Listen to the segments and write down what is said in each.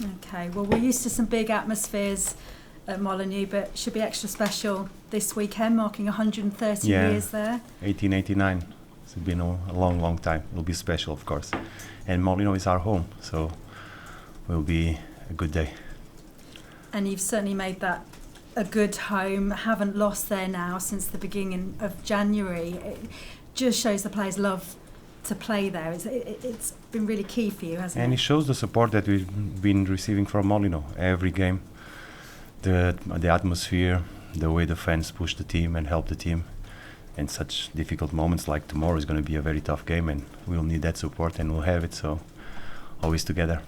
Okay, well, we're used to some big atmospheres at Molineux, but should be extra special this weekend, marking 130 years there. 1889. It's been a long time. It'll be special, of course. And Molineux is our home, so it will be a good day. And you've certainly made that a good home. Haven't lost there now since the beginning of January. It just shows the players love to play there. It's been really key for you, hasn't it? And it shows the support that we've been receiving from Molineux every game. The atmosphere, the way the fans push the team and help the team in such difficult moments. Like tomorrow is going to be a very tough game, and we'll need that support, and we'll have it. So always together.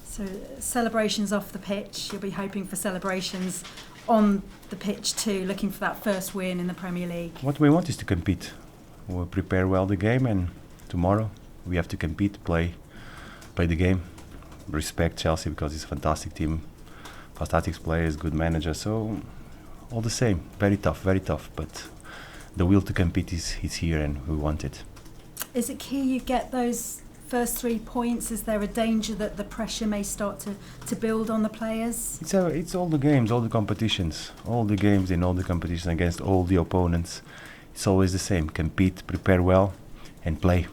So celebrations off the pitch. You'll be hoping for celebrations on the pitch too, looking for that first win in the Premier League. What we want is to compete. We'll prepare well the game, and tomorrow we have to compete, play the game. Respect Chelsea because it's a fantastic team, fantastic players, good manager. So all the same, very tough. But the will to compete is here, and we want it. Is it key you get those first 3 points? Is there a danger that the pressure may start to build on the players? It's all the games, all the competitions, all the games in all the competitions against all the opponents. It's always the same: compete, prepare well, and play.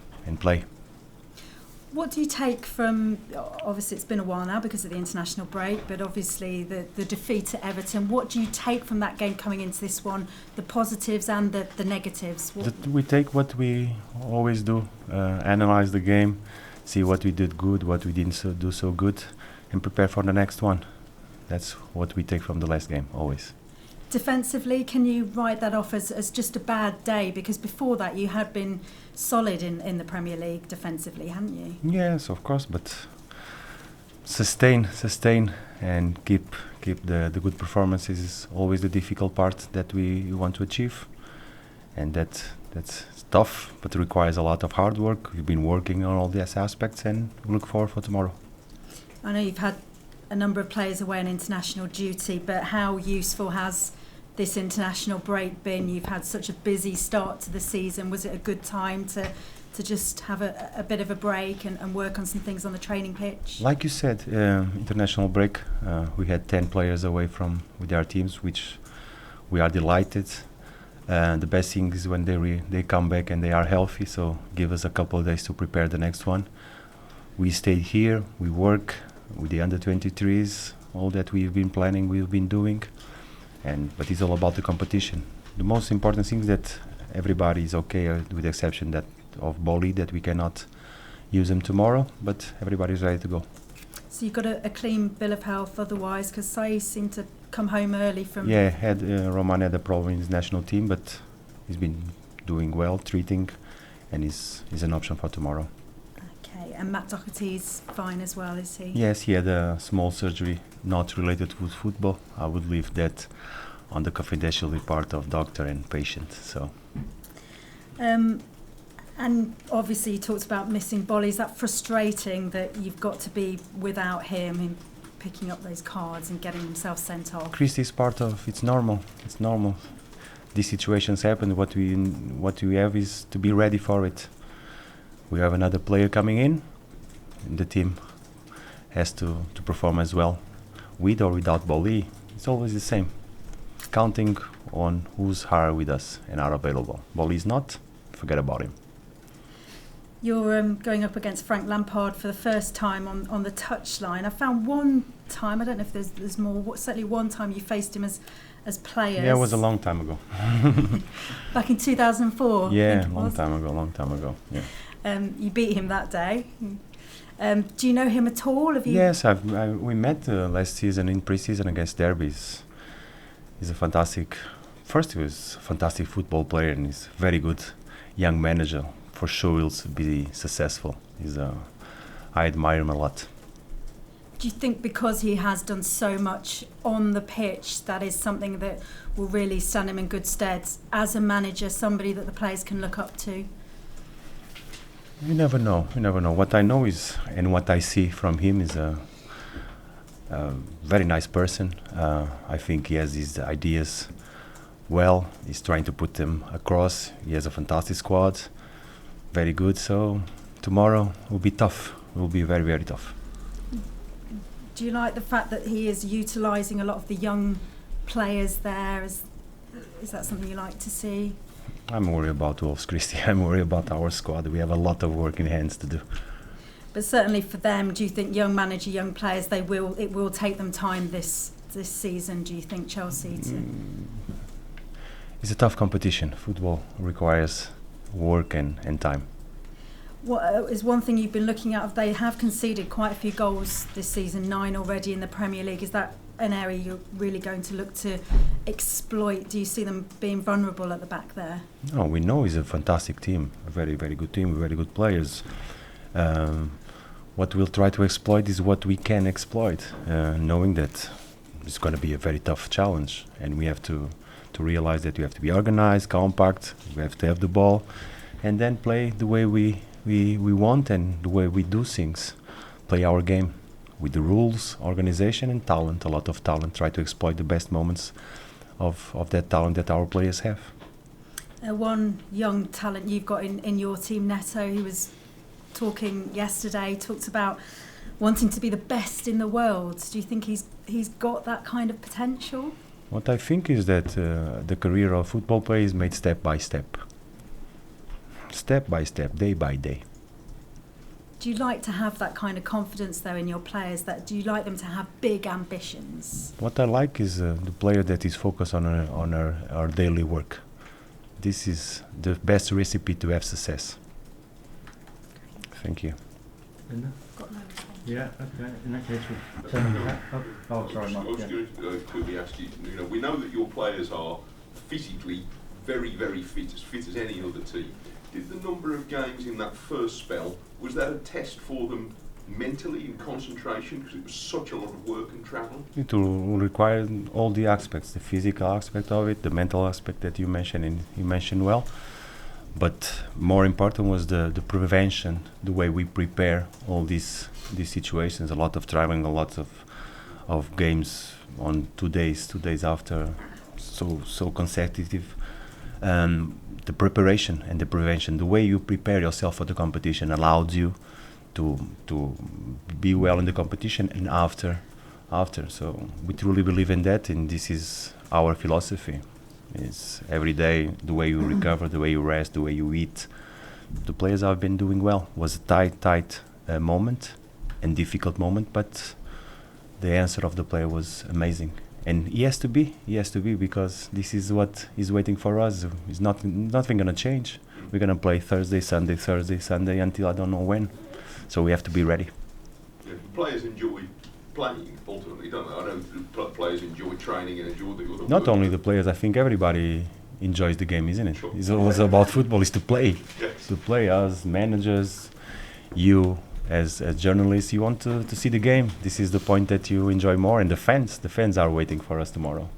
What do you take from, obviously it's been a while now because of the international break, but obviously the defeat at Everton, what do you take from that game coming into this one, the positives and the negatives? We take what we always do, analyze the game, see what we did good, what we didn't do so good, and prepare for the next one. That's what we take from the last game, always. Defensively, can you write that off as just a bad day? Because before that you had been solid in the Premier League defensively, hadn't you? Yes, of course, but sustain and keep the good performances is always the difficult part that we want to achieve. And that's tough, but requires a lot of hard work. We've been working on all these aspects, and we look forward for tomorrow. I know you've had a number of players away on international duty, but how useful has this international break been? You've had such a busy start to the season. Was it a good time to just have a bit of a break and work on some things on the training pitch? Like you said, international break, we had 10 players away with our teams, which we are delighted. The best thing is when they come back and they are healthy, so give us a couple of days to prepare the next one. We stayed here, we work with the under-23s, all that we've been planning, we've been doing. But it's all about the competition. The most important thing is that everybody is okay, with the exception of Boli, that we cannot use them tomorrow, but everybody is ready to go. So you've got a clean bill of health otherwise, because Sai seemed to come home early from... Yeah, Roman had a problem in his national team, but he's been doing well, treating, and is an option for tomorrow. Okay, and Matt Doherty's fine as well, is he? Yes, he had a small surgery not related with football. I would leave that on the confidential part of doctor and patient. So. And obviously you talked about missing Bolly. Is that frustrating that you've got to be without him in picking up those cards and getting himself sent off? Christy is part of. It's normal. These situations happen. What we have is to be ready for it. We have another player coming in, and the team has to perform as well, with or without Bolly. It's always the same. Counting on who's here with us and are available. Bolly is not, forget about him. You're going up against Frank Lampard for the first time on the touchline. I found one time, I don't know if there's more, certainly one time you faced him as players. Yeah, it was a long time ago. Back in 2004? Yeah, long time ago. Yeah. You beat him that day. Do you know him at all? Yes, we met last season in pre-season against Derbies. He was a fantastic football player, and he's a very good young manager. For sure he'll be successful. I admire him a lot. Do you think because he has done so much on the pitch, that is something that will really stand him in good stead as a manager, somebody that the players can look up to? You never know. What I know is, and what I see from him is a very nice person. I think he has his ideas well. He's trying to put them across. He has a fantastic squad. Very good. So tomorrow will be tough. It will be very, very tough. Do you like the fact that he is utilising a lot of the young players there? Is that something you like to see? I'm worried about Wolves, Christy. I'm worried about our squad. We have a lot of work in hands to do. But certainly for them, do you think young manager, young players, it will take them time this season, do you think, Chelsea? It's a tough competition. Football requires work and time. What is one thing you've been looking at? They have conceded quite a few goals this season, 9 already in the Premier League. Is that an area you're really going to look to exploit? Do you see them being vulnerable at the back there? No, we know it's a fantastic team, a very, very good team, very good players. What we'll try to exploit is what we can exploit, knowing that it's going to be a very tough challenge, and we have to realize that we have to be organized, compact, we have to have the ball, and then play the way we want and the way we do things. Play our game with the rules, organization and talent, a lot of talent. Try to exploit the best moments of that talent that our players have. One young talent you've got in your team, Neto, he was talking yesterday, talked about wanting to be the best in the world. Do you think he's got that kind of potential? What I think is that the career of football player is made step by step, day by day. Do you like to have that kind of confidence though in your players? Do you like them to have big ambitions? What I like is the player that is focused on our daily work. This is the best recipe to have success. Thank you. Yeah, okay. In that case, we'll turn it back. Oh, sorry, Mark. I was going to quickly ask you, we know that your players are physically very, very fit as any other team. Did the number of games in that first spell, was that a test for them mentally in concentration, because it was such a lot of work and travel? It will require all the aspects, the physical aspect of it, the mental aspect that you mentioned, and you mentioned well. But more important was the prevention, the way we prepare all these situations. A lot of traveling, a lot of games on 2 days after, so consecutive. The preparation and the prevention, the way you prepare yourself for the competition allows you to be well in the competition and after. So we truly believe in that, and this is our philosophy. It's every day the way you recover, the way you rest, the way you eat. The players have been doing well. It was a tight moment and difficult moment, but the answer of the player was amazing. And he has to be because this is what is waiting for us. It's nothing going to change. We're going to play Thursday, Sunday until I don't know when. So we have to be ready. Yeah, players enjoy playing ultimately, don't they? I know players enjoy training and enjoy the other. Not only the players, I think everybody enjoys the game, isn't it? Sure. It's always about football, is to play. Yes. To play as managers, you as journalists, you want to see the game. This is the point that you enjoy more, and the fans are waiting for us tomorrow.